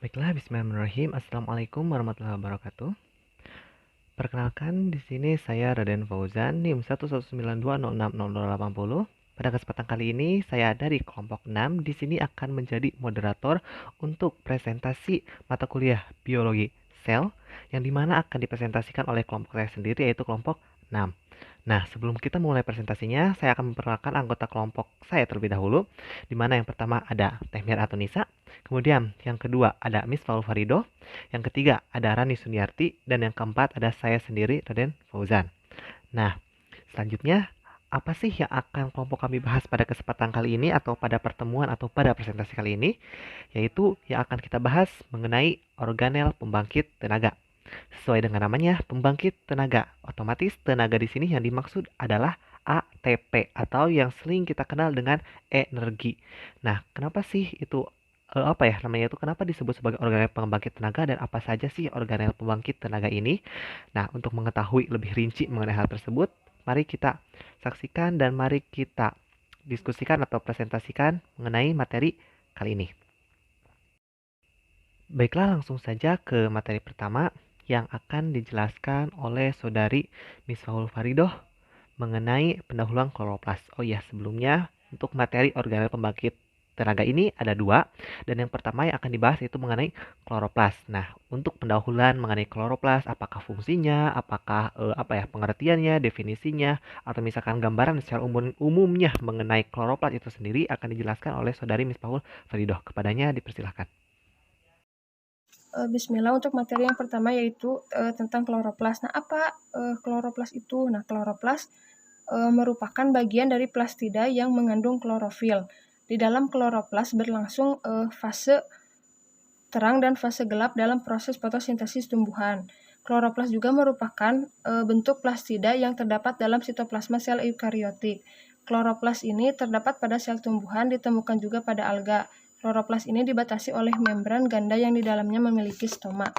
Baiklah, bismillahirrahmanirrahim. Assalamualaikum warahmatullahi wabarakatuh. Perkenalkan, di sini saya Raden Fauzan, NIM 119206080. Pada kesempatan kali ini, saya dari kelompok 6 di sini akan menjadi moderator untuk presentasi mata kuliah biologi sel, yang dimana akan dipresentasikan oleh kelompok saya sendiri, yaitu kelompok 6. Nah, sebelum kita mulai presentasinya, saya akan memperkenalkan anggota kelompok saya terlebih dahulu, di mana yang pertama ada Tehmir atau Nisa, kemudian yang kedua ada Miss Paul Farido, yang ketiga ada Rani Suniarti, dan yang keempat ada saya sendiri, Raden Fauzan. Nah, selanjutnya, apa sih yang akan kelompok kami bahas pada kesempatan kali ini atau pada pertemuan atau pada presentasi kali ini? Yaitu yang akan kita bahas mengenai organel pembangkit tenaga. Sesuai dengan namanya, pembangkit tenaga. Otomatis tenaga di sini yang dimaksud adalah ATP atau yang sering kita kenal dengan energi. Nah, kenapa sih itu apa ya namanya itu kenapa disebut sebagai organel pembangkit tenaga dan apa saja sih organel pembangkit tenaga ini? Nah, untuk mengetahui lebih rinci mengenai hal tersebut, mari kita saksikan dan mari kita diskusikan atau presentasikan mengenai materi kali ini. Baiklah, langsung saja ke materi pertama yang akan dijelaskan oleh saudari Miss Faul Faridoh mengenai pendahuluan kloroplas. Oh iya, sebelumnya untuk materi organel pembangkit tenaga ini ada dua, dan yang pertama yang akan dibahas itu mengenai kloroplas. Nah, untuk pendahuluan mengenai kloroplas, apakah fungsinya, apakah pengertiannya, definisinya, atau misalkan gambaran secara umumnya mengenai kloroplas itu sendiri akan dijelaskan oleh saudari Miss Faul Faridoh. Kepadanya dipersilahkan. Bismillah, untuk materi yang pertama yaitu tentang kloroplas. Nah, apa kloroplas itu? Nah, kloroplas merupakan bagian dari plastida yang mengandung klorofil. Di dalam kloroplas berlangsung fase terang dan fase gelap dalam proses fotosintesis tumbuhan. Kloroplas juga merupakan bentuk plastida yang terdapat dalam sitoplasma sel eukariotik. Kloroplas ini terdapat pada sel tumbuhan, ditemukan juga pada alga. Kloroplas ini dibatasi oleh membran ganda yang di dalamnya memiliki stoma.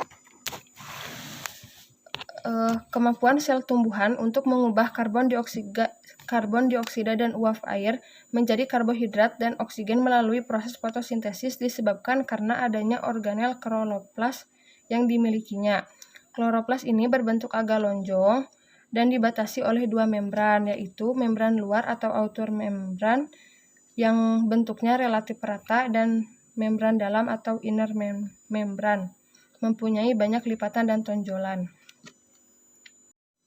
Kemampuan sel tumbuhan untuk mengubah karbon dioksida dan uap air menjadi karbohidrat dan oksigen melalui proses fotosintesis disebabkan karena adanya organel kloroplas yang dimilikinya. Kloroplas ini berbentuk agak lonjong dan dibatasi oleh dua membran, yaitu membran luar atau outer membran yang bentuknya relatif rata dan membran dalam atau inner membran mempunyai banyak lipatan dan tonjolan.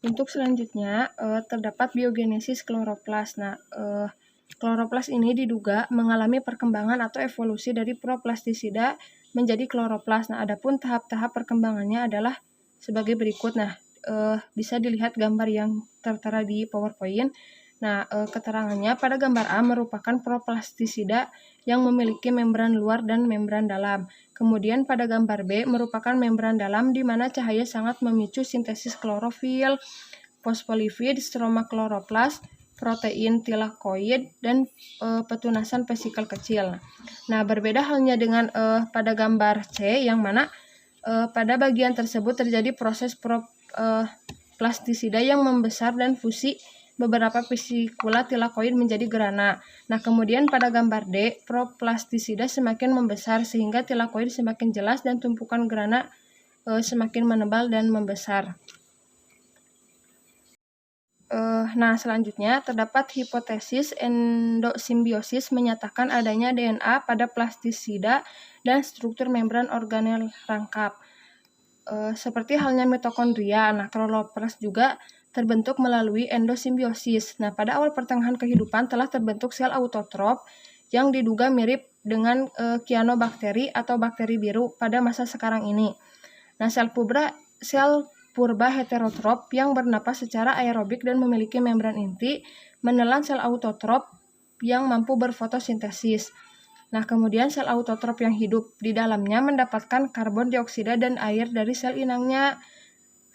Untuk selanjutnya terdapat biogenesis kloroplas. Nah, kloroplas ini diduga mengalami perkembangan atau evolusi dari proplastisida menjadi kloroplas. Nah, adapun tahap-tahap perkembangannya adalah sebagai berikut. Nah, bisa dilihat gambar yang tertera di PowerPoint. Nah, keterangannya pada gambar A merupakan proplastisida yang memiliki membran luar dan membran dalam. Kemudian pada gambar B merupakan membran dalam di mana cahaya sangat memicu sintesis klorofil, fosfolipid, stroma kloroplas, protein tilakoid, dan petunasan vesikel kecil. Nah, berbeda halnya dengan pada gambar C yang mana pada bagian tersebut terjadi proses plastisida yang membesar dan fusi beberapa vesikula tilakoid menjadi grana. Nah, kemudian pada gambar D, proplastisida semakin membesar sehingga tilakoid semakin jelas dan tumpukan grana semakin menebal dan membesar. Nah, selanjutnya terdapat hipotesis endosimbiosis menyatakan adanya DNA pada plastisida dan struktur membran organel rangkap. Seperti halnya mitokondria, nah kloroplas juga terbentuk melalui endosimbiosis. Nah, pada awal pertengahan kehidupan telah terbentuk sel autotrof yang diduga mirip dengan cyanobacteria atau bakteri biru pada masa sekarang ini. Nah, sel purba heterotrof yang bernapas secara aerobik dan memiliki membran inti menelan sel autotrof yang mampu berfotosintesis. Nah, kemudian sel autotrof yang hidup di dalamnya mendapatkan karbon dioksida dan air dari sel inangnya.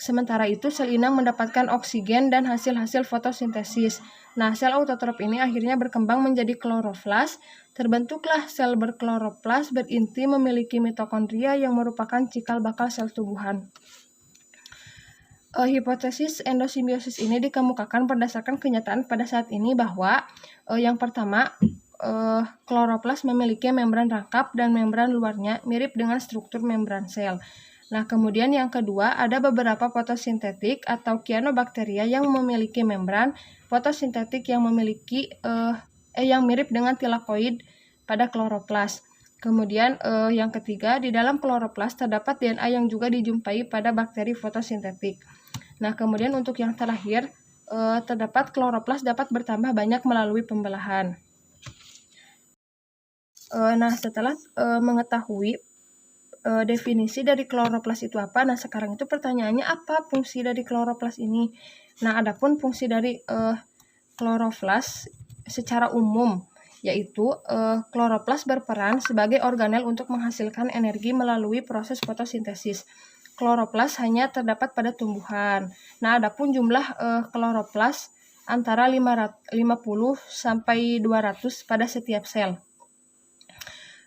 Sementara itu, sel inang mendapatkan oksigen dan hasil-hasil fotosintesis. Nah, sel autotrof ini akhirnya berkembang menjadi kloroflas. Terbentuklah sel berkloroplas berinti memiliki mitokondria yang merupakan cikal bakal sel tumbuhan. Hipotesis endosimbiosis ini dikemukakan berdasarkan kenyataan pada saat ini bahwa yang pertama, kloroplas memiliki membran rangkap dan membran luarnya mirip dengan struktur membran sel. Nah, kemudian yang kedua, ada beberapa fotosintetik atau cyanobacteria yang memiliki membran fotosintetik yang memiliki yang mirip dengan tilakoid pada kloroplas. Kemudian yang ketiga, di dalam kloroplas terdapat DNA yang juga dijumpai pada bakteri fotosintetik. Nah, kemudian untuk yang terakhir, terdapat kloroplas dapat bertambah banyak melalui pembelahan. Nah, setelah mengetahui definisi dari kloroplas itu apa, nah sekarang itu pertanyaannya apa fungsi dari kloroplas ini? Nah, adapun fungsi dari kloroplas secara umum yaitu kloroplas berperan sebagai organel untuk menghasilkan energi melalui proses fotosintesis. Kloroplas hanya terdapat pada tumbuhan. Nah, adapun jumlah kloroplas antara 50 sampai 200 pada setiap sel.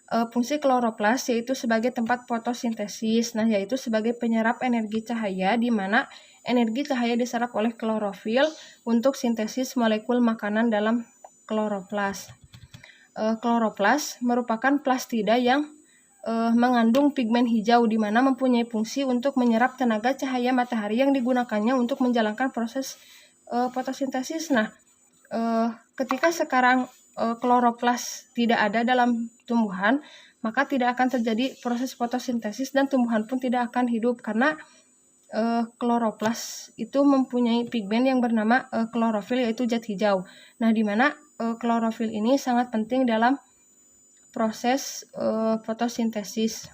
Fungsi kloroplas yaitu sebagai tempat fotosintesis, nah yaitu sebagai penyerap energi cahaya di mana energi cahaya diserap oleh klorofil untuk sintesis molekul makanan dalam kloroplas. Kloroplas merupakan plastida yang mengandung pigmen hijau di mana mempunyai fungsi untuk menyerap tenaga cahaya matahari yang digunakannya untuk menjalankan proses fotosintesis. Nah, ketika sekarang kloroplas tidak ada dalam tumbuhan, maka tidak akan terjadi proses fotosintesis dan tumbuhan pun tidak akan hidup karena kloroplas itu mempunyai pigmen yang bernama klorofil yaitu zat hijau. Nah, di mana klorofil ini sangat penting dalam proses fotosintesis.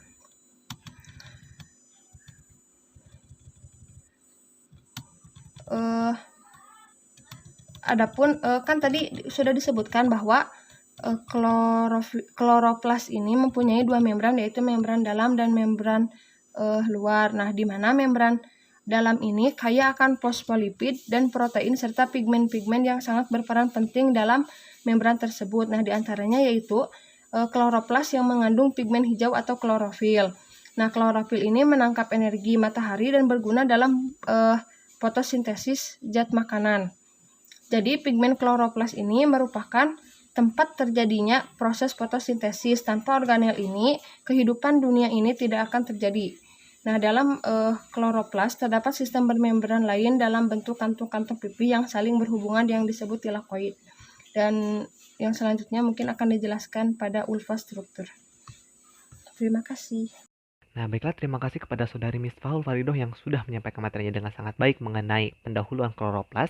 Adapun kan tadi sudah disebutkan bahwa kloroplas ini mempunyai dua membran yaitu membran dalam dan membran luar. Nah, di mana membran dalam ini kaya akan fosfolipid dan protein serta pigmen-pigmen yang sangat berperan penting dalam membran tersebut. Nah, di antaranya yaitu kloroplas yang mengandung pigmen hijau atau klorofil. Nah, klorofil ini menangkap energi matahari dan berguna dalam fotosintesis zat makanan. Jadi, pigmen kloroplas ini merupakan tempat terjadinya proses fotosintesis. Tanpa organel ini, kehidupan dunia ini tidak akan terjadi. Nah, dalam kloroplas terdapat sistem bermembran lain dalam bentuk kantung-kantung pipih yang saling berhubungan yang disebut tilakoid. Dan yang selanjutnya mungkin akan dijelaskan pada ulfastruktur. Terima kasih. Nah, baiklah, terima kasih kepada Saudari Misfahul Faridoh yang sudah menyampaikan materinya dengan sangat baik mengenai pendahuluan kloroplas.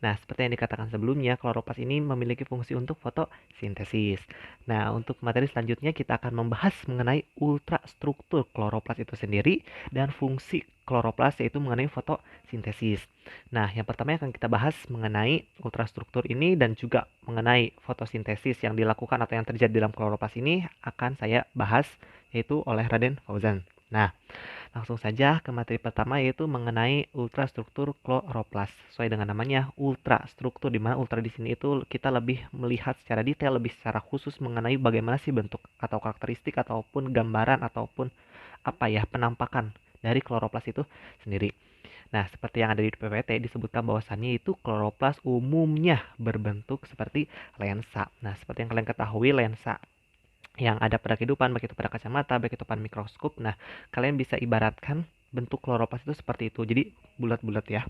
Nah, seperti yang dikatakan sebelumnya, kloroplas ini memiliki fungsi untuk fotosintesis. Nah, untuk materi selanjutnya kita akan membahas mengenai ultrastruktur kloroplas itu sendiri dan fungsi kloroplas yaitu mengenai fotosintesis. Nah, yang pertama yang akan kita bahas mengenai ultrastruktur ini dan juga mengenai fotosintesis yang dilakukan atau yang terjadi dalam kloroplas ini akan saya bahas yaitu oleh Raden Fauzan. Nah, langsung saja ke materi pertama yaitu mengenai ultrastruktur kloroplas. Sesuai dengan namanya, ultrastruktur, di mana ultra di sini itu kita lebih melihat secara detail, lebih secara khusus mengenai bagaimana sih bentuk atau karakteristik ataupun gambaran ataupun penampakan dari kloroplas itu sendiri. Nah, seperti yang ada di PPT disebutkan bahwasannya itu kloroplas umumnya berbentuk seperti lensa. Nah, seperti yang kalian ketahui, lensa yang ada pada kehidupan, baik itu pada kacamata, baik itu pada mikroskop. Nah, kalian bisa ibaratkan bentuk kloroplas itu seperti itu. Jadi bulat-bulat ya.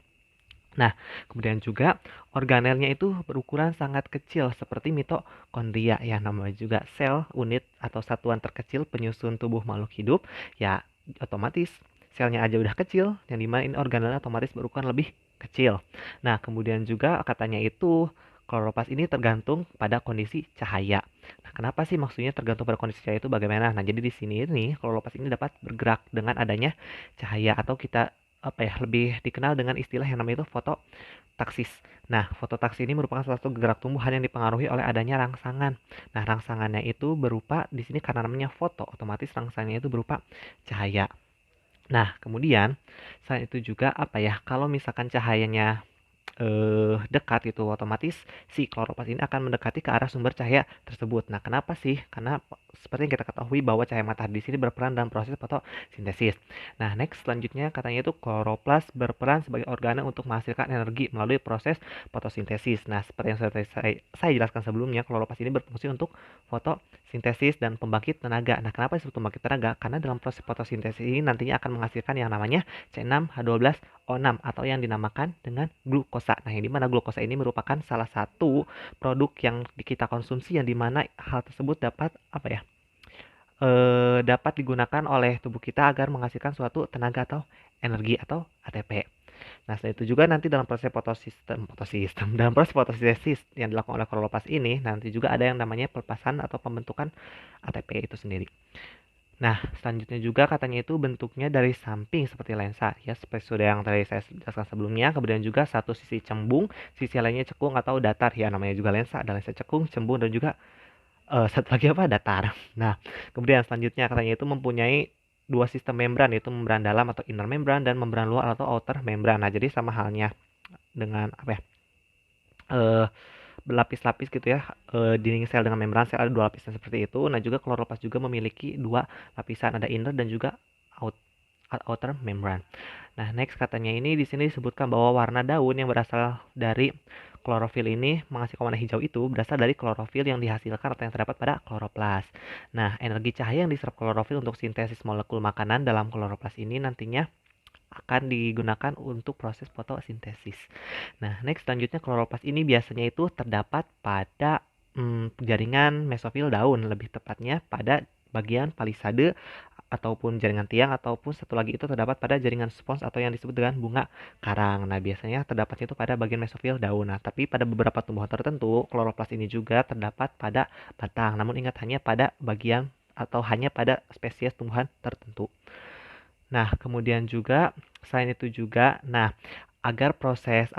Nah, kemudian juga organelnya itu berukuran sangat kecil seperti mitokondria ya, namanya juga sel unit atau satuan terkecil penyusun tubuh makhluk hidup. Ya, otomatis selnya aja udah kecil, yang dimana ini organelnya otomatis berukuran lebih kecil. Nah, kemudian juga katanya itu kloroplas ini tergantung pada kondisi cahaya. Nah, kenapa sih maksudnya tergantung pada kondisi cahaya itu bagaimana? Nah, jadi di sini ini kloroplas ini dapat bergerak dengan adanya cahaya atau kita lebih dikenal dengan istilah yang namanya itu fototaksis. Nah, fototaksis ini merupakan salah satu gerak tumbuhan yang dipengaruhi oleh adanya rangsangan. Nah, rangsangannya itu berupa di sini karena namanya foto, otomatis rangsangannya itu berupa cahaya. Nah, kemudian selain itu juga kalau misalkan cahayanya dekat itu, otomatis si kloroplas ini akan mendekati ke arah sumber cahaya tersebut. Nah, kenapa sih? Karena seperti yang kita ketahui bahwa cahaya matahari di sini berperan dalam proses fotosintesis. Nah, next selanjutnya katanya itu kloroplas berperan sebagai organe untuk menghasilkan energi melalui proses fotosintesis. Nah, seperti yang saya jelaskan sebelumnya, kloroplas ini berfungsi untuk fotosintesis dan pembangkit tenaga. Nah, kenapa disebut pembangkit tenaga? Karena dalam proses fotosintesis ini nantinya akan menghasilkan yang namanya C6H12O6 atau yang dinamakan dengan glukosa. Nah, yang dimana glukosa ini merupakan salah satu produk yang kita konsumsi yang dimana hal tersebut dapat dapat digunakan oleh tubuh kita agar menghasilkan suatu tenaga atau energi atau ATP. Nah, selain itu juga nanti dalam proses dalam proses fotosintesis yang dilakukan oleh kloroplas ini nanti juga ada yang namanya pelepasan atau pembentukan ATP itu sendiri. Nah, selanjutnya juga katanya itu bentuknya dari samping seperti lensa, ya seperti sudah yang tadi saya jelaskan sebelumnya. Kemudian juga satu sisi cembung, sisi lainnya cekung atau datar. Ya, namanya juga lensa, ada lensa cekung, cembung dan juga satu lagi apa? Datar. Nah, kemudian selanjutnya katanya itu mempunyai dua sistem membran, yaitu membran dalam atau inner membran dan membran luar atau outer membran. Nah, jadi sama halnya dengan eh, berlapis-lapis gitu ya, dinding sel dengan membran sel ada dua lapisan seperti itu. Nah, juga kloroplas juga memiliki dua lapisan, ada inner dan juga outer membran. Nah, next katanya ini di sini disebutkan bahwa warna daun yang berasal dari klorofil ini menghasilkan warna hijau itu berasal dari klorofil yang dihasilkan atau yang terdapat pada kloroplas. Nah, energi cahaya yang diserap klorofil untuk sintesis molekul makanan dalam kloroplas ini nantinya akan digunakan untuk proses fotosintesis. Nah, next selanjutnya kloroplas ini biasanya itu terdapat pada jaringan mesofil daun, lebih tepatnya pada bagian palisade ataupun jaringan tiang ataupun satu lagi itu terdapat pada jaringan spons atau yang disebut dengan bunga karang. Nah, biasanya terdapat itu pada bagian mesofil daun. Nah, tapi pada beberapa tumbuhan tertentu, kloroplas ini juga terdapat pada batang. Namun ingat hanya pada bagian atau hanya pada spesies tumbuhan tertentu. Nah, kemudian juga selain itu juga, nah, agar proses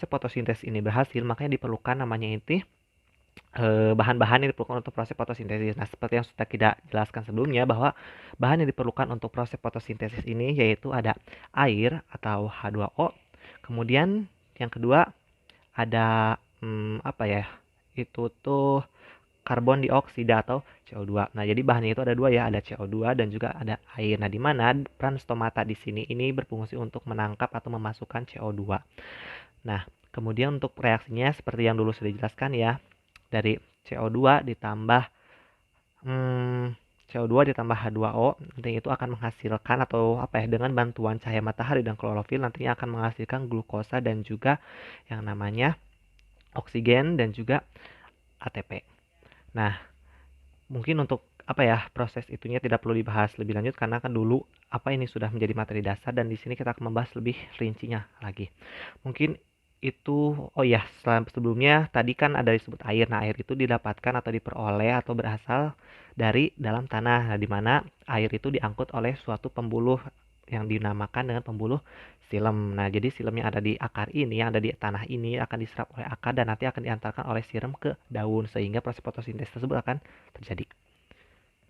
fotosintesis ini berhasil, makanya diperlukan namanya itu bahan-bahan yang diperlukan untuk proses fotosintesis. Nah, seperti yang sudah kita jelaskan sebelumnya bahwa bahan yang diperlukan untuk proses fotosintesis ini yaitu ada air atau H2O. Kemudian yang kedua ada Itu tuh karbon dioksida atau CO2. Nah, jadi bahannya itu ada dua ya, ada CO2 dan juga ada air. Nah, di mana peran stomata di sini ini berfungsi untuk menangkap atau memasukkan CO2. Nah, kemudian untuk reaksinya seperti yang dulu sudah dijelaskan ya, dari CO2 ditambah CO2 ditambah H2O nanti itu akan menghasilkan dengan bantuan cahaya matahari dan klorofil nantinya akan menghasilkan glukosa dan juga yang namanya oksigen dan juga ATP. Nah, mungkin untuk proses itunya tidak perlu dibahas lebih lanjut karena kan dulu ini sudah menjadi materi dasar dan di sini kita akan membahas lebih rincinya lagi. Mungkin itu sebelumnya tadi kan ada disebut air. Nah, air itu didapatkan atau diperoleh atau berasal dari dalam tanah. Nah, di mana air itu diangkut oleh suatu pembuluh yang dinamakan dengan pembuluh silem. Nah, jadi silem yang ada di akar ini, yang ada di tanah ini akan diserap oleh akar dan nanti akan diantarkan oleh siram ke daun sehingga proses fotosintesis tersebut akan terjadi.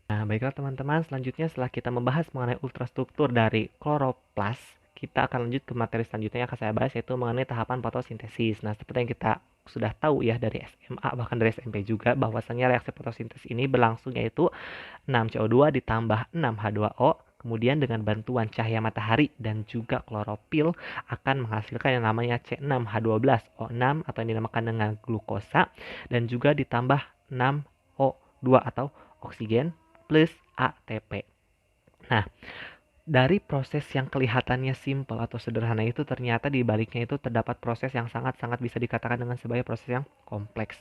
Nah, baiklah teman-teman, selanjutnya setelah kita membahas mengenai ultrastruktur dari kloroplas, kita akan lanjut ke materi selanjutnya yang akan saya bahas yaitu mengenai tahapan fotosintesis. Nah, seperti yang kita sudah tahu ya dari SMA bahkan dari SMP juga bahwasannya reaksi fotosintesis ini berlangsung yaitu 6CO2 ditambah 6H2O kemudian dengan bantuan cahaya matahari dan juga klorofil akan menghasilkan yang namanya C6H12O6 atau yang dinamakan dengan glukosa dan juga ditambah 6O2 atau oksigen plus ATP. Nah, dari proses yang kelihatannya simpel atau sederhana itu ternyata di baliknya itu terdapat proses yang sangat-sangat bisa dikatakan dengan sebagai proses yang kompleks.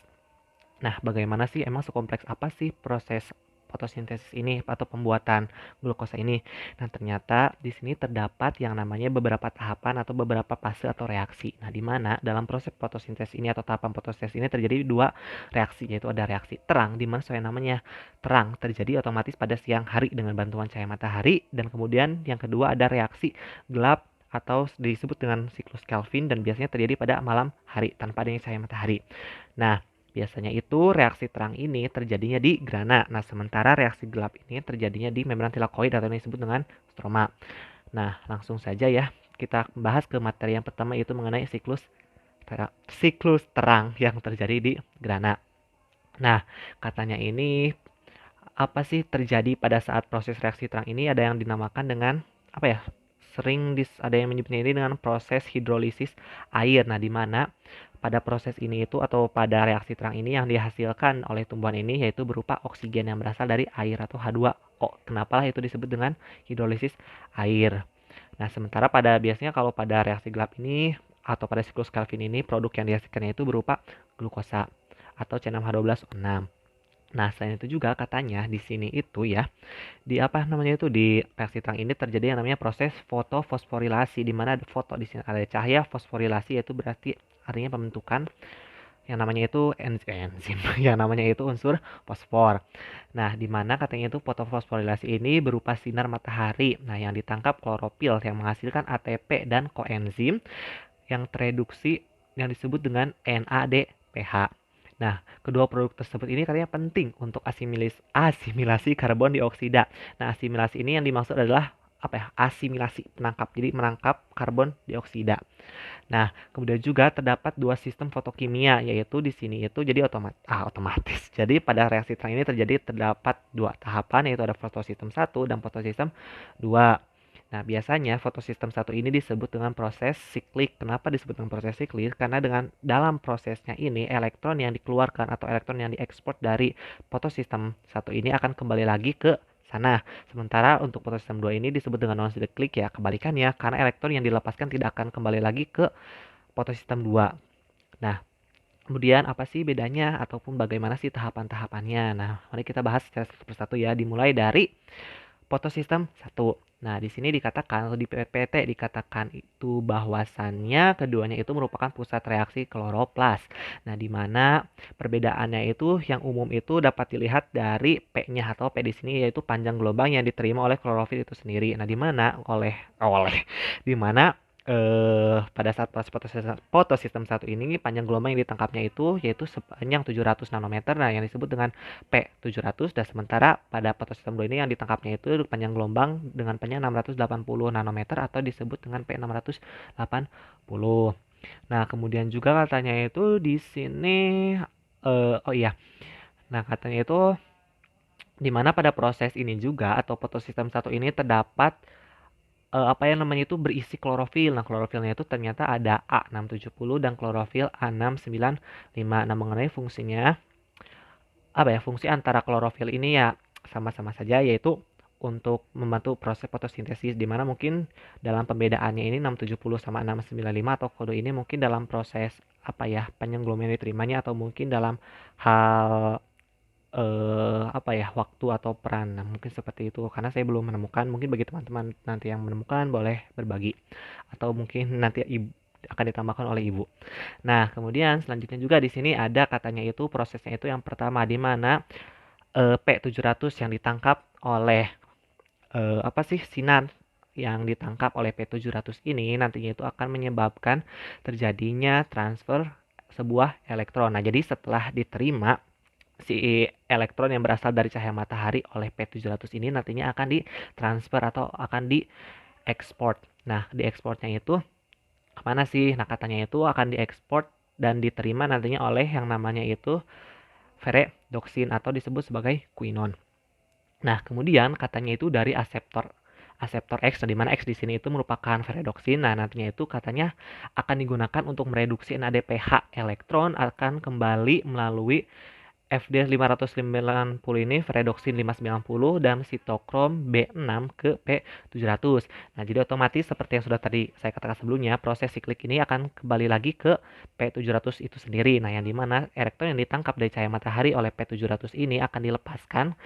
Nah, bagaimana sih emang sekompleks apa sih proses fotosintesis ini atau pembuatan glukosa ini? Nah, ternyata di sini terdapat yang namanya beberapa tahapan atau beberapa fase atau reaksi. Nah, di mana dalam proses fotosintesis ini atau tahapan fotosintesis ini terjadi dua reaksi, yaitu ada reaksi terang di mana soalnya namanya terang terjadi otomatis pada siang hari dengan bantuan cahaya matahari dan kemudian yang kedua ada reaksi gelap atau disebut dengan siklus Kelvin dan biasanya terjadi pada malam hari tanpa adanya cahaya matahari. Nah, biasanya itu reaksi terang ini terjadinya di grana. Nah, sementara reaksi gelap ini terjadinya di membran tilakoid atau yang disebut dengan stroma. Nah, langsung saja ya kita bahas ke materi yang pertama yaitu mengenai siklus siklus terang yang terjadi di gerhana. Nah, katanya ini apa sih terjadi pada saat proses reaksi terang ini ada yang dinamakan dengan apa ya? Ada yang menyebutnya ini dengan proses hidrolisis air. Nah, di mana pada proses ini itu atau pada reaksi terang ini yang dihasilkan oleh tumbuhan ini yaitu berupa oksigen yang berasal dari air atau H2O. Kenapa itu disebut dengan hidrolisis air? Nah, sementara biasanya kalau pada reaksi gelap ini atau pada siklus Kelvin ini produk yang dihasilkannya itu berupa glukosa atau C6H12O6. Nah, selain itu juga katanya di sini itu ya, di apa namanya itu di reaksi terang ini terjadi yang namanya proses fotofosforilasi di mana ada foto di sini ada cahaya fosforilasi yaitu berarti artinya pembentukan yang namanya itu enzim yang namanya itu unsur fosfor. Nah, di mana katanya itu fotofosforilasi ini berupa sinar matahari. Nah, yang ditangkap klorofil yang menghasilkan ATP dan koenzim yang tereduksi yang disebut dengan NADPH. Nah, kedua produk tersebut ini katanya penting untuk asimilasi karbon dioksida. Nah, asimilasi ini yang dimaksud adalah apa ya? Asimilasi, menangkap. Jadi menangkap karbon dioksida. Nah, kemudian juga terdapat dua sistem fotokimia, yaitu di sini itu jadi otomatis. Jadi pada reaksi terang ini terdapat dua tahapan, yaitu ada fotosistem 1 dan fotosistem 2. Nah, biasanya fotosistem 1 ini disebut dengan proses siklik. Kenapa disebut dengan proses siklik? Karena dalam prosesnya ini elektron yang dikeluarkan atau elektron yang diekspor dari fotosistem 1 ini akan kembali lagi ke sana. Sementara untuk fotosistem 2 ini disebut dengan non-siklik ya, kebalikannya karena elektron yang dilepaskan tidak akan kembali lagi ke fotosistem 2. Nah, kemudian apa sih bedanya ataupun bagaimana sih tahapan-tahapannya? Nah, mari kita bahas secara satu persatu ya, dimulai dari fotosistem 1. Nah, di sini dikatakan atau di PPT dikatakan itu bahwasannya keduanya itu merupakan pusat reaksi kloroplas. Nah, di mana perbedaannya itu yang umum itu dapat dilihat dari P-nya atau P di sini yaitu panjang gelombang yang diterima oleh klorofil itu sendiri. Nah, di mana di mana pada saat proses fotosistem 1 ini panjang gelombang yang ditangkapnya itu yaitu sepanjang 700 nanometer. Nah, yang disebut dengan P700 dan sementara pada fotosistem 2 ini yang ditangkapnya itu panjang gelombang dengan panjang 680 nanometer atau disebut dengan P680. Nah, kemudian juga katanya itu di sini oh iya. Nah, katanya itu di mana pada proses ini juga atau fotosistem 1 ini terdapat apa yang namanya itu berisi klorofil. Nah, klorofilnya itu ternyata ada A670 dan klorofil A695. Nah, mengenai fungsinya apa ya? Fungsi antara klorofil ini ya sama-sama saja yaitu untuk membantu proses fotosintesis di mana mungkin dalam pembedaannya ini 670 sama 695 atau kode ini mungkin dalam proses apa ya? Panjang gelombang yang diterimanya atau mungkin dalam hal apa ya waktu atau peran. Nah, mungkin seperti itu karena saya belum menemukan. Mungkin bagi teman-teman nanti yang menemukan boleh berbagi atau mungkin nanti akan ditambahkan oleh ibu. Nah, kemudian selanjutnya juga di sini ada katanya itu prosesnya itu yang pertama di mana P700 yang ditangkap oleh apa sih sinar yang ditangkap oleh P700 ini nantinya itu akan menyebabkan terjadinya transfer sebuah elektron. Nah, jadi setelah diterima si elektron yang berasal dari cahaya matahari oleh P700 ini nantinya akan ditransfer atau akan diekspor. Nah, diekspornya itu kemana sih? Nah, katanya itu akan diekspor dan diterima nantinya oleh yang namanya itu ferredoksin atau disebut sebagai quinon. Nah, kemudian katanya itu dari aseptor X, di mana X di sini itu merupakan ferredoksin. Nah, nantinya itu katanya akan digunakan untuk mereduksi NADPH. Elektron akan kembali melalui FD 590 ini ferredoksin 590 dan sitokrom B6 ke P700. Nah, jadi otomatis seperti yang sudah tadi saya katakan sebelumnya, proses siklik ini akan kembali lagi ke P700 itu sendiri. Nah, yang dimana elektron yang ditangkap dari cahaya matahari oleh P700 ini akan dilepaskan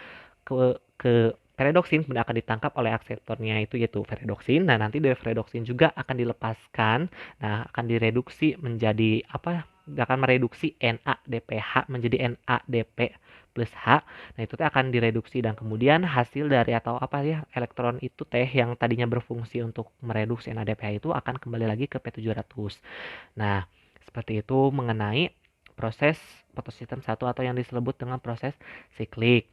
ke ferredoksin, kemudian akan ditangkap oleh akseptornya itu yaitu ferredoksin. Nah, nanti dari ferredoksin juga akan dilepaskan. Nah, akan direduksi menjadi apa? Akan mereduksi NADPH menjadi NADP plus H. Nah, itu teh akan direduksi dan kemudian hasil dari atau apa ya elektron itu teh yang tadinya berfungsi untuk mereduksi NADPH itu akan kembali lagi ke P700. Nah, seperti itu mengenai proses fotosistem 1 atau yang disebut dengan proses siklik.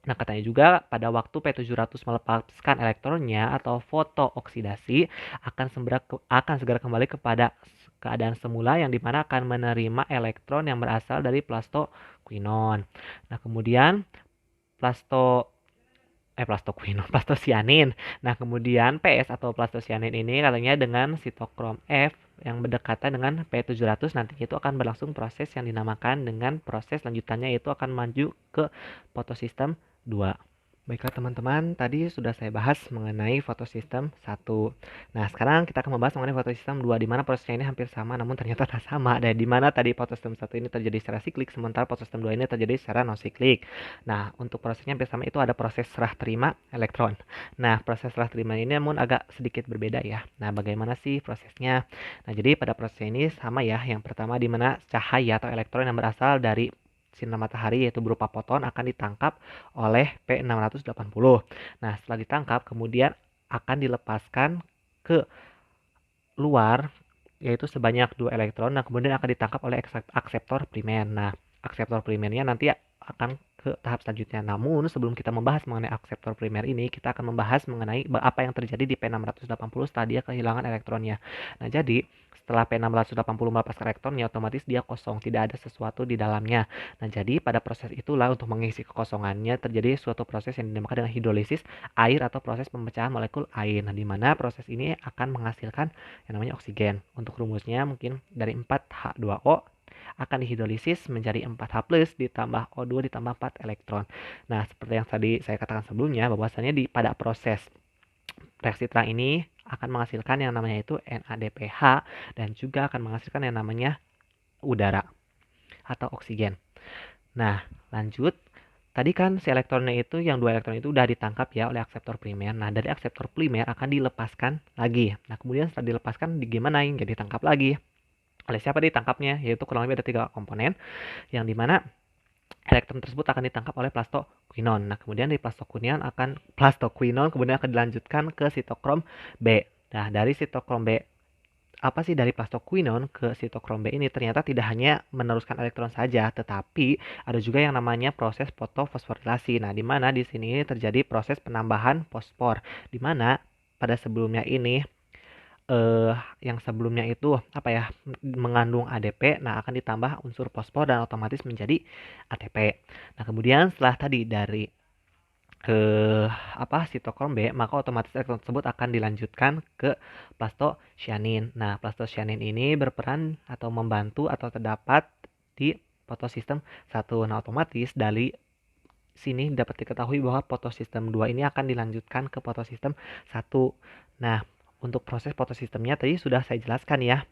Nah, katanya juga pada waktu P700 melepaskan elektronnya atau fotooksidasi akan segera kembali kepada keadaan semula yang dimana akan menerima elektron yang berasal dari plastoquinon. Nah, kemudian plastosianin. Nah, kemudian PS atau plastosianin ini katanya dengan sitokrom F yang berdekatan dengan P700 nanti itu akan berlangsung proses yang dinamakan dengan proses lanjutannya yaitu akan maju ke fotosistem 2. Baiklah teman-teman, tadi sudah saya bahas mengenai fotosistem 1. Nah, sekarang kita akan membahas mengenai fotosistem 2 di mana prosesnya ini hampir sama namun ternyata tak sama. Dan di mana tadi fotosistem 1 ini terjadi secara siklik sementara fotosistem 2 ini terjadi secara non siklik. Nah, untuk prosesnya hampir sama itu ada proses serah terima elektron. Nah, proses serah terima ini namun agak sedikit berbeda ya. Nah, bagaimana sih prosesnya? Nah, jadi pada proses ini sama ya. Yang pertama di mana cahaya atau elektron yang berasal dari sinar matahari yaitu berupa foton akan ditangkap oleh P680. Nah, setelah ditangkap kemudian akan dilepaskan ke luar yaitu sebanyak 2 elektron. Nah, kemudian akan ditangkap oleh akseptor primer. Nah, akseptor primernya nanti akan ke tahap selanjutnya. Namun, sebelum kita membahas mengenai akseptor primer ini, kita akan membahas mengenai apa yang terjadi di P680 setelah dia kehilangan elektronnya. Nah, jadi setelah P680 melepaskan elektronnya, otomatis dia kosong, tidak ada sesuatu di dalamnya. Nah, jadi pada proses itulah untuk mengisi kekosongannya terjadi suatu proses yang dinamakan dengan hidrolisis air atau proses pemecahan molekul air. Nah, di mana proses ini akan menghasilkan yang namanya oksigen. Untuk rumusnya mungkin dari 4H2O akan dihidrolisis menjadi 4H+ ditambah O2 ditambah 4 elektron. Nah, seperti yang tadi saya katakan sebelumnya bahwasannya pada proses reaksi terang ini akan menghasilkan yang namanya itu NADPH dan juga akan menghasilkan yang namanya udara atau oksigen. Nah, lanjut. Tadi kan si elektronnya itu yang 2 elektron itu udah ditangkap ya oleh akseptor primer. Nah, dari akseptor primer akan dilepaskan lagi. Nah, kemudian setelah dilepaskan digimanain? Jadi ditangkap lagi. Oleh siapa ditangkapnya? Yaitu kurang lebih ada 3 komponen yang dimana elektron tersebut akan ditangkap oleh plastoquinon. Nah, kemudian dari plastoquinon kemudian akan dilanjutkan ke sitokrom B. Nah, dari sitokrom B apa sih dari plastoquinon ke sitokrom B ini ternyata tidak hanya meneruskan elektron saja, tetapi ada juga yang namanya proses fotofosforilasi. Nah, di mana di sini terjadi proses penambahan fosfor, di mana pada sebelumnya ini yang sebelumnya itu apa ya mengandung ADP, nah akan ditambah unsur fosfor dan otomatis menjadi ATP. Nah, kemudian setelah tadi dari sitokrom B, maka otomatis elektron tersebut akan dilanjutkan ke plastosianin. Nah, plastosianin ini berperan atau membantu atau terdapat di fotosistem 1. Nah, otomatis dari sini dapat diketahui bahwa fotosistem 2 ini akan dilanjutkan ke fotosistem 1. Nah, untuk proses fotosistemnya tadi sudah saya jelaskan ya.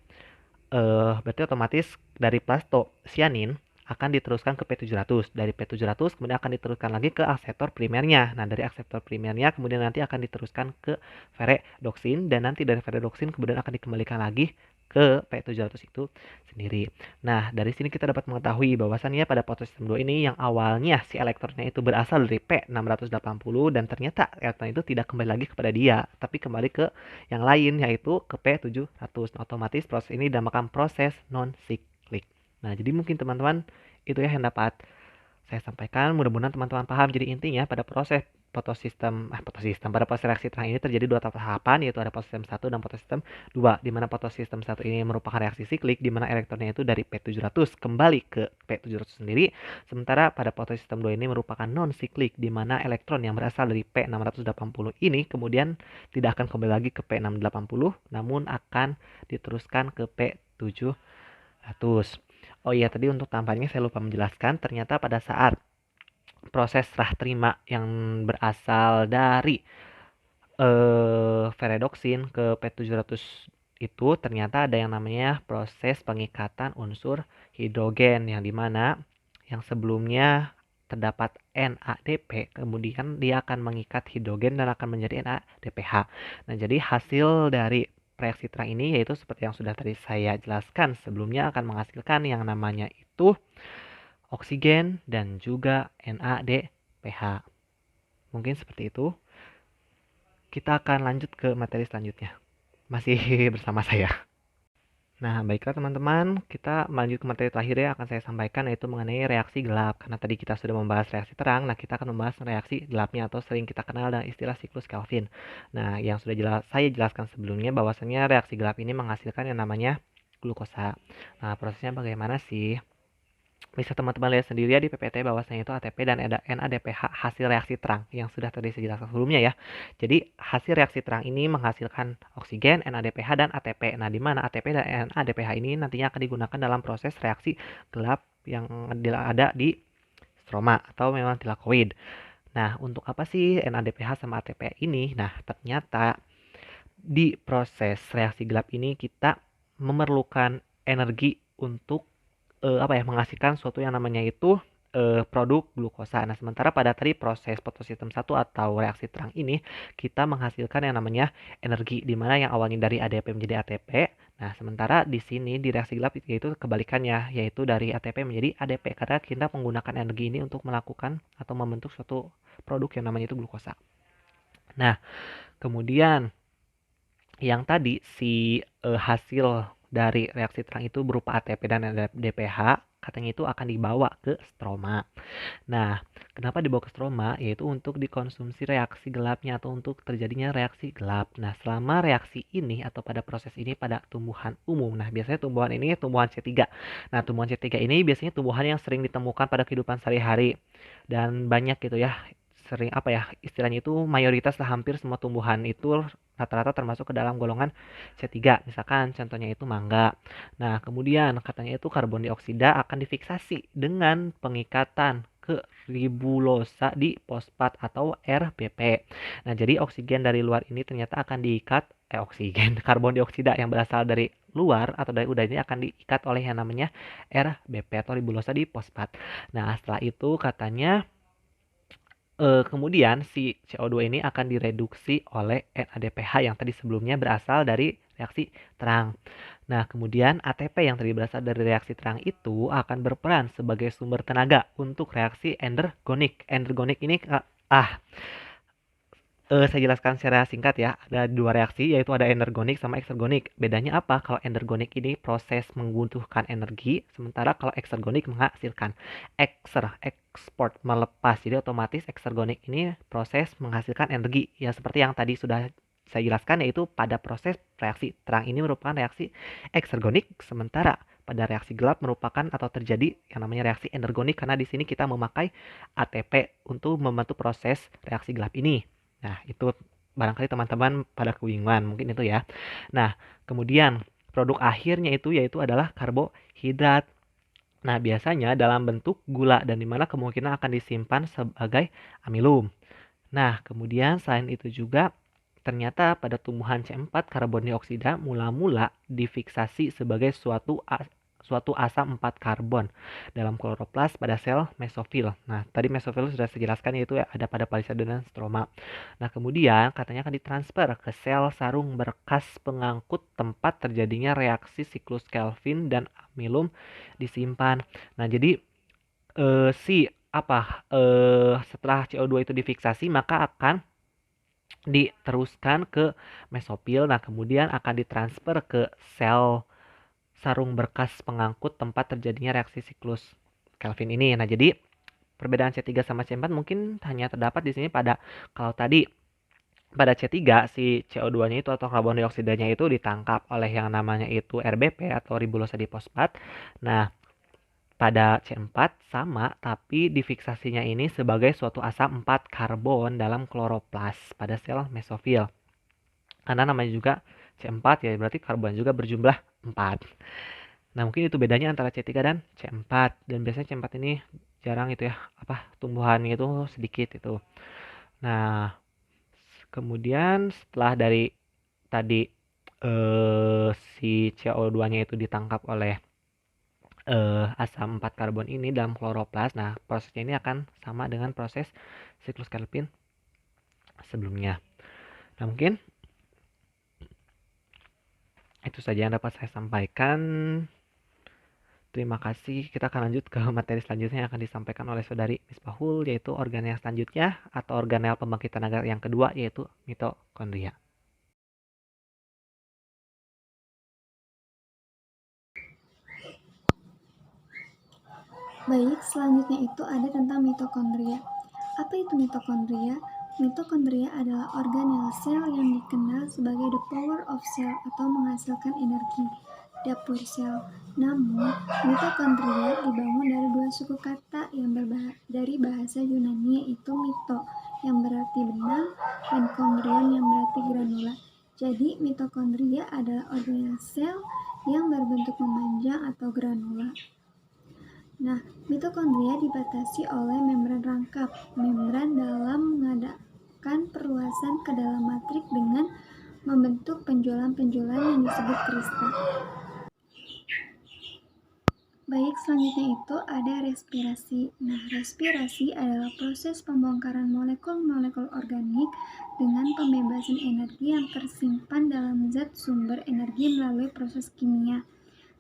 Berarti otomatis dari plastosianin akan diteruskan ke P700. Dari P700 kemudian akan diteruskan lagi ke akseptor primernya. Nah, dari akseptor primernya kemudian nanti akan diteruskan ke ferredoksin dan nanti dari ferredoksin kemudian akan dikembalikan lagi ke P700 itu sendiri. Nah, dari sini kita dapat mengetahui bahwasannya pada fotosistem 2 ini yang awalnya si elektronnya itu berasal dari P680 dan ternyata elektron itu tidak kembali lagi kepada dia, tapi kembali ke yang lain yaitu ke P700. Nah, otomatis proses ini dinamakan proses non-siklik. Nah, jadi mungkin teman-teman itu ya yang dapat saya sampaikan. Mudah-mudahan teman-teman paham. Jadi intinya pada proses pada proses reaksi terang ini terjadi 2 tahapan yaitu ada fotosistem 1 dan fotosistem 2 di mana fotosistem 1 ini merupakan reaksi siklik di mana elektronnya itu dari P700 kembali ke P700 sendiri, sementara pada fotosistem 2 ini merupakan non siklik di mana elektron yang berasal dari P680 ini kemudian tidak akan kembali lagi ke P680 namun akan diteruskan ke P700. Oh iya, tadi untuk tampaknya saya lupa menjelaskan, ternyata pada saat proses serah terima yang berasal dari ferredoksin ke P700 itu ternyata ada yang namanya proses pengikatan unsur hidrogen yang dimana yang sebelumnya terdapat NADP kemudian dia akan mengikat hidrogen dan akan menjadi NADPH. Nah, jadi hasil dari reaksi terang ini yaitu seperti yang sudah tadi saya jelaskan sebelumnya akan menghasilkan yang namanya itu oksigen dan juga NADPH. Mungkin seperti itu. Kita akan lanjut ke materi selanjutnya. Masih bersama saya. Nah, baiklah teman-teman, kita lanjut ke materi terakhir yang akan saya sampaikan yaitu mengenai reaksi gelap. Karena tadi kita sudah membahas reaksi terang, nah kita akan membahas reaksi gelapnya atau sering kita kenal dengan istilah siklus Kelvin. Nah, yang sudah saya jelaskan sebelumnya bahwasannya reaksi gelap ini menghasilkan yang namanya glukosa. Nah, prosesnya bagaimana sih? Bisa teman-teman lihat sendiri ya di PPT bahwasanya itu ATP dan NADPH hasil reaksi terang yang sudah tadi saya jelaskan sebelumnya ya. Jadi hasil reaksi terang ini menghasilkan oksigen, NADPH dan ATP. Nah, di mana ATP dan NADPH ini nantinya akan digunakan dalam proses reaksi gelap yang ada di stroma atau memang tilakoid. Nah, untuk apa sih NADPH sama ATP ini? Nah, ternyata di proses reaksi gelap ini kita memerlukan energi untuk menghasilkan suatu yang namanya itu produk glukosa. Nah, sementara pada tadi proses fotosistem 1 atau reaksi terang ini kita menghasilkan yang namanya energi di mana yang awalnya dari ADP menjadi ATP. Nah, sementara di sini di reaksi gelap yaitu kebalikannya, yaitu dari ATP menjadi ADP karena kita menggunakan energi ini untuk melakukan atau membentuk suatu produk yang namanya itu glukosa. Nah, kemudian yang tadi si hasil dari reaksi terang itu berupa ATP dan NADPH katanya itu akan dibawa ke stroma. Nah, kenapa dibawa ke stroma? Yaitu untuk dikonsumsi reaksi gelapnya atau untuk terjadinya reaksi gelap. Nah, selama reaksi ini atau pada proses ini pada tumbuhan umum. Nah, biasanya tumbuhan ini tumbuhan C3. Nah, tumbuhan C3 ini biasanya tumbuhan yang sering ditemukan pada kehidupan sehari-hari dan banyak gitu ya. Sering istilahnya itu mayoritas lah hampir semua tumbuhan itu rata-rata termasuk ke dalam golongan C3. Misalkan contohnya itu mangga. Nah, kemudian katanya itu karbon dioksida akan difiksasi dengan pengikatan ke ribulosa di fosfat atau RBP. Nah, jadi oksigen dari luar ini ternyata akan diikat oksigen karbon dioksida yang berasal dari luar atau dari udara ini akan diikat oleh yang namanya RBP atau ribulosa di fosfat. Nah, setelah itu katanya kemudian si CO2 ini akan direduksi oleh NADPH yang tadi sebelumnya berasal dari reaksi terang. Nah, kemudian ATP yang tadi berasal dari reaksi terang itu akan berperan sebagai sumber tenaga untuk reaksi endergonik. Endergonik ini saya jelaskan secara singkat ya. Ada dua reaksi yaitu ada energonik sama eksergonik. Bedanya apa? Kalau energonik ini proses membutuhkan energi, sementara kalau eksergonik menghasilkan ekspor melepas. Jadi otomatis eksergonik ini proses menghasilkan energi. Ya seperti yang tadi sudah saya jelaskan yaitu pada proses reaksi terang ini merupakan reaksi eksergonik, sementara pada reaksi gelap merupakan atau terjadi yang namanya reaksi energonik karena di sini kita memakai ATP untuk membantu proses reaksi gelap ini. Nah, itu barangkali teman-teman pada kebingungan, mungkin itu ya. Nah, kemudian produk akhirnya itu yaitu adalah karbohidrat. Nah, biasanya dalam bentuk gula dan dimana kemungkinan akan disimpan sebagai amilum. Nah, kemudian selain itu juga ternyata pada tumbuhan C4 karbon dioksida mula-mula difiksasi sebagai suatu asam 4 karbon dalam kloroplas pada sel mesofil. Nah, tadi mesofil sudah saya jelaskan yaitu ada pada palisade dan stroma. Nah, kemudian katanya akan ditransfer ke sel sarung berkas pengangkut tempat terjadinya reaksi siklus Kelvin dan amilum disimpan. Nah, jadi setelah CO2 itu difiksasi maka akan diteruskan ke mesofil. Nah, kemudian akan ditransfer ke sel sarung berkas pengangkut tempat terjadinya reaksi siklus Kelvin ini. Nah, jadi perbedaan C3 sama C4 mungkin hanya terdapat di sini kalau tadi pada C3 si CO2-nya itu atau karbon dioksidanya itu ditangkap oleh yang namanya itu RBP atau ribulosa difosfat. Nah, pada C4 sama tapi difiksasinya ini sebagai suatu asam 4 karbon dalam kloroplas pada sel mesofil. Karena namanya juga C4 ya berarti karbon juga berjumlah 4. Nah, mungkin itu bedanya antara C3 dan C4. Dan biasanya C4 ini jarang itu ya, tumbuhannya itu sedikit itu. Nah, kemudian setelah dari tadi si CO2-nya itu ditangkap oleh asam 4 karbon ini dalam kloroplas. Nah, prosesnya ini akan sama dengan proses siklus Kelvin sebelumnya. Nah, mungkin itu saja yang dapat saya sampaikan. Terima kasih. Kita akan lanjut ke materi selanjutnya yang akan disampaikan oleh saudari Misbahul, yaitu organel selanjutnya atau organel pembangkit tenaga yang kedua, yaitu mitokondria. Baik, selanjutnya itu ada tentang mitokondria. Apa itu mitokondria? Mitokondria adalah organel sel yang dikenal sebagai the power of cell atau menghasilkan energi. dapur sel. Namun, mitokondria dibangun dari dua suku kata yang dari bahasa Yunani, yaitu mito yang berarti benang dan kondrion yang berarti granula. Jadi, mitokondria adalah organel sel yang berbentuk memanjang atau granula. Nah, mitokondria dibatasi oleh membran rangkap. Membran dalam mengadakan perluasan ke dalam matrik dengan membentuk penjualan-penjualan yang disebut krista. Baik, selanjutnya itu ada respirasi. Nah, respirasi adalah proses pembongkaran molekul-molekul organik dengan pembebasan energi yang tersimpan dalam zat sumber energi melalui proses kimia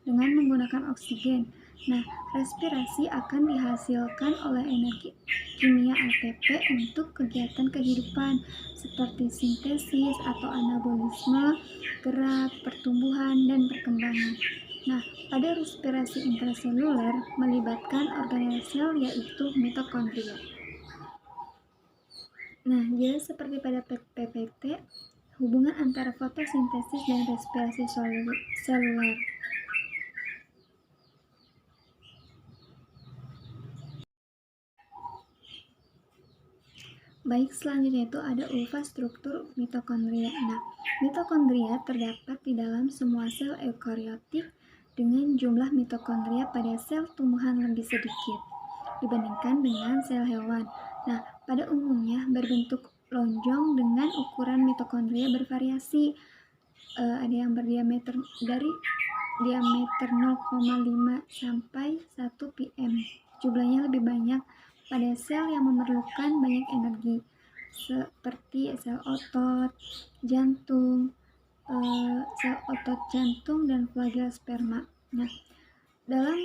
dengan menggunakan oksigen. Nah, respirasi akan dihasilkan oleh energi kimia ATP untuk kegiatan kehidupan seperti sintesis atau anabolisme, gerak, pertumbuhan, dan perkembangan. Nah, pada respirasi intraseluler melibatkan organel sel yaitu mitokondria. Nah, jelas seperti pada PPT, hubungan antara fotosintesis dan respirasi seluler. Baik, selanjutnya itu ada ultrastruktur mitokondria. Nah, mitokondria terdapat di dalam semua sel eukariotik dengan jumlah mitokondria pada sel tumbuhan lebih sedikit dibandingkan dengan sel hewan. Nah, pada umumnya berbentuk lonjong dengan ukuran mitokondria bervariasi. Ada yang berdiameter dari diameter 0,5 sampai 1 pm. Jumlahnya lebih banyak pada sel yang memerlukan banyak energi, seperti sel otot, jantung, dan flagel sperma. Nah, dalam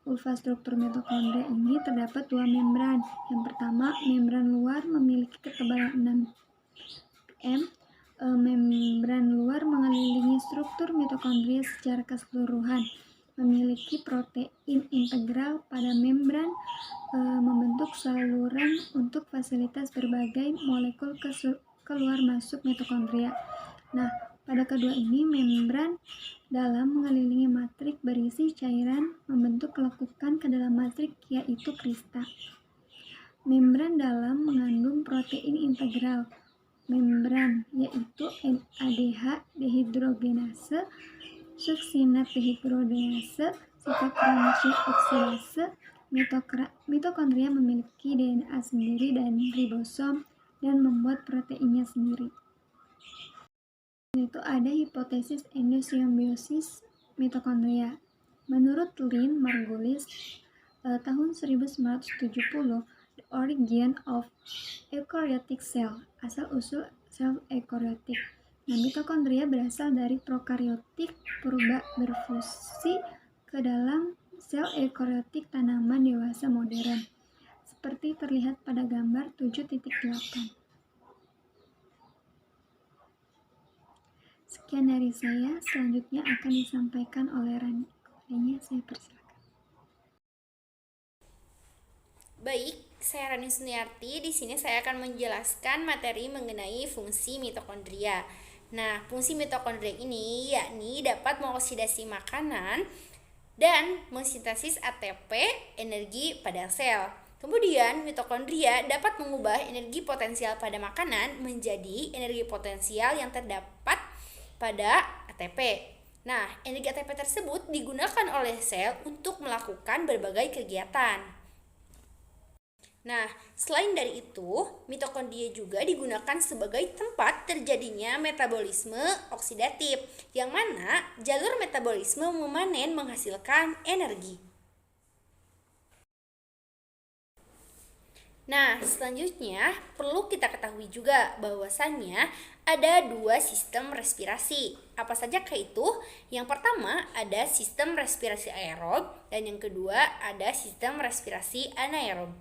ultrastruktur mitokondria ini terdapat dua membran. Yang pertama, membran luar memiliki ketebalan 6 pm. Membran luar mengelilingi struktur mitokondria secara keseluruhan, memiliki protein integral pada membran, membentuk saluran untuk fasilitas berbagai molekul keluar masuk mitokondria. Nah, pada kedua ini membran dalam mengelilingi matrik berisi cairan membentuk lekukan ke dalam matrik yaitu krista. Membran dalam mengandung protein integral membran yaitu NADH dehidrogenase, suksinat dehidrogenase, sitokromatin oksidase. Mitokondria memiliki DNA sendiri dan ribosom dan membuat proteinnya sendiri. Itu ada hipotesis endosimbiosis mitokondria. Menurut Lynn Margulis tahun 1970, The Origin of Eukaryotic Cell, asal-usul sel eukaryotik. Nah, mitokondria berasal dari prokaryotik purba berfungsi ke dalam sel eukaryotik tanaman dewasa modern, seperti terlihat pada gambar 7.8. Sekian dari saya, selanjutnya akan disampaikan oleh Rani. Kepadanya saya persilakan. Baik, saya Rani Suniarti. Di sini saya akan menjelaskan materi mengenai fungsi mitokondria. Nah, fungsi mitokondria ini yakni dapat mengoksidasi makanan dan mensintesis ATP, energi pada sel. Kemudian, mitokondria dapat mengubah energi potensial pada makanan menjadi energi potensial yang terdapat pada ATP. Nah, energi ATP tersebut digunakan oleh sel untuk melakukan berbagai kegiatan. Nah, selain dari itu, mitokondria juga digunakan sebagai tempat terjadinya metabolisme oksidatif, yang mana jalur metabolisme memanen menghasilkan energi. Nah, selanjutnya perlu kita ketahui juga bahwasannya ada dua sistem respirasi. Apa saja itu? Yang pertama ada sistem respirasi aerob dan yang kedua ada sistem respirasi anaerob.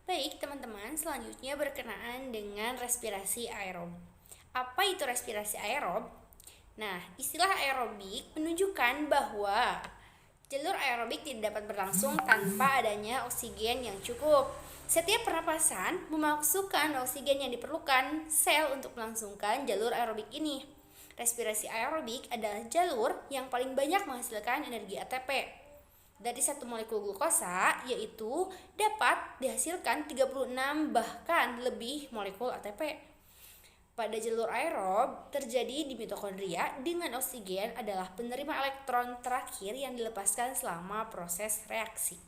Baik teman-teman, selanjutnya berkenaan dengan respirasi aerob. Apa itu respirasi aerob? Nah, istilah aerobik menunjukkan bahwa jalur aerobik tidak dapat berlangsung tanpa adanya oksigen yang cukup. Setiap pernapasan memasukkan oksigen yang diperlukan sel untuk melangsungkan jalur aerobik ini. Respirasi aerobik adalah jalur yang paling banyak menghasilkan energi ATP. Dari satu molekul glukosa, yaitu dapat dihasilkan 36 bahkan lebih molekul ATP. Pada jalur aerob, terjadi di mitokondria dengan oksigen adalah penerima elektron terakhir yang dilepaskan selama proses reaksi.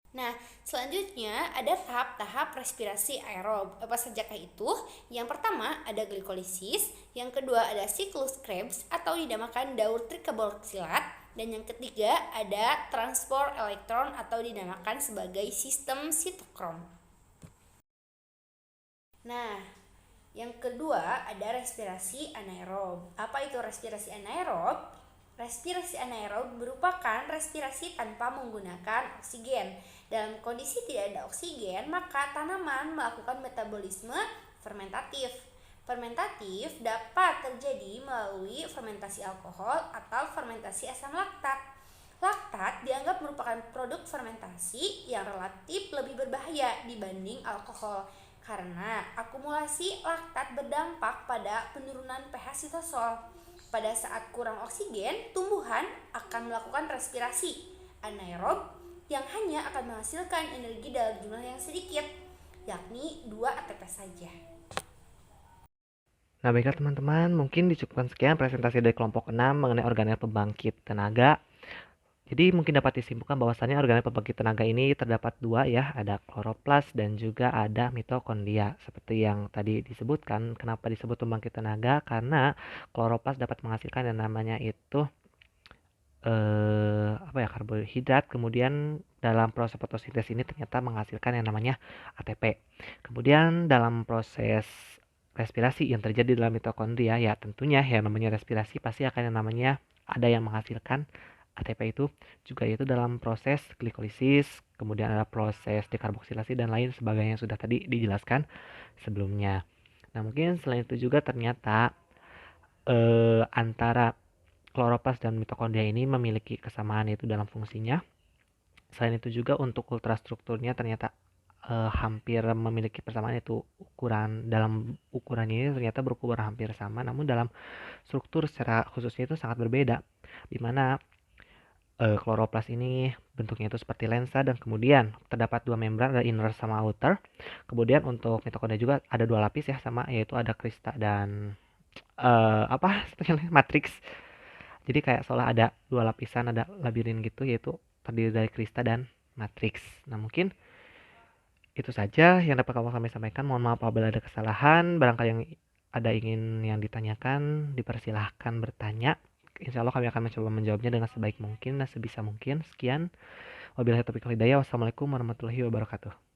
Nah, selanjutnya ada tahap-tahap respirasi aerob. Apa sajakah itu? Yang pertama ada glikolisis, yang kedua ada siklus Krebs atau dinamakan daur trikarboksilat, dan yang ketiga ada transport elektron atau dinamakan sebagai sistem sitokrom. Nah, yang kedua ada respirasi anaerob. Apa itu respirasi anaerob? Respirasi anaerob merupakan respirasi tanpa menggunakan oksigen. Dalam kondisi tidak ada oksigen, maka tanaman melakukan metabolisme fermentatif. Fermentatif dapat terjadi melalui fermentasi alkohol atau fermentasi asam laktat. Laktat dianggap merupakan produk fermentasi yang relatif lebih berbahaya dibanding alkohol karena akumulasi laktat berdampak pada penurunan pH sitosol. Pada saat kurang oksigen, tumbuhan akan melakukan respirasi anaerob yang hanya akan menghasilkan energi dalam jumlah yang sedikit, yakni 2 ATP saja. Nah, baiklah teman-teman, mungkin dicukupkan sekian presentasi dari kelompok 6 mengenai organel pembangkit tenaga. Jadi mungkin dapat disimpulkan bahwasannya organel pembangkit tenaga ini terdapat dua ya, ada kloroplas dan juga ada mitokondria. Seperti yang tadi disebutkan, kenapa disebut pembangkit tenaga? Karena kloroplas dapat menghasilkan yang namanya itu karbohidrat, kemudian dalam proses fotosintesis ini ternyata menghasilkan yang namanya ATP. Kemudian dalam proses respirasi yang terjadi dalam mitokondria, ya tentunya yang namanya respirasi pasti akan yang namanya ada yang menghasilkan ATP itu juga yaitu dalam proses glikolisis, kemudian ada proses dekarboksilasi dan lain sebagainya yang sudah tadi dijelaskan sebelumnya. Nah, mungkin selain itu juga ternyata antara kloroplas dan mitokondria ini memiliki kesamaan yaitu dalam fungsinya. Selain itu juga untuk ultrastrukturnya ternyata hampir memiliki persamaan, yaitu dalam ukurannya ini ternyata berukuran hampir sama, namun dalam struktur secara khususnya itu sangat berbeda, di mana kloroplas ini bentuknya itu seperti lensa dan kemudian terdapat dua membran, ada inner sama outer. Kemudian untuk mitokondria juga ada dua lapis ya sama, yaitu ada krista dan matriks. Jadi kayak seolah ada dua lapisan, ada labirin gitu, yaitu terdiri dari krista dan matriks. Nah, mungkin itu saja yang dapat kami sampaikan. Mohon maaf apabila ada kesalahan. Barangkali yang ditanyakan, dipersilahkan bertanya. Insya Allah kami akan mencoba menjawabnya dengan sebaik mungkin dan sebisa mungkin. Sekian. Wabillahi taufiq wal hidayah. Wassalamualaikum warahmatullahi wabarakatuh.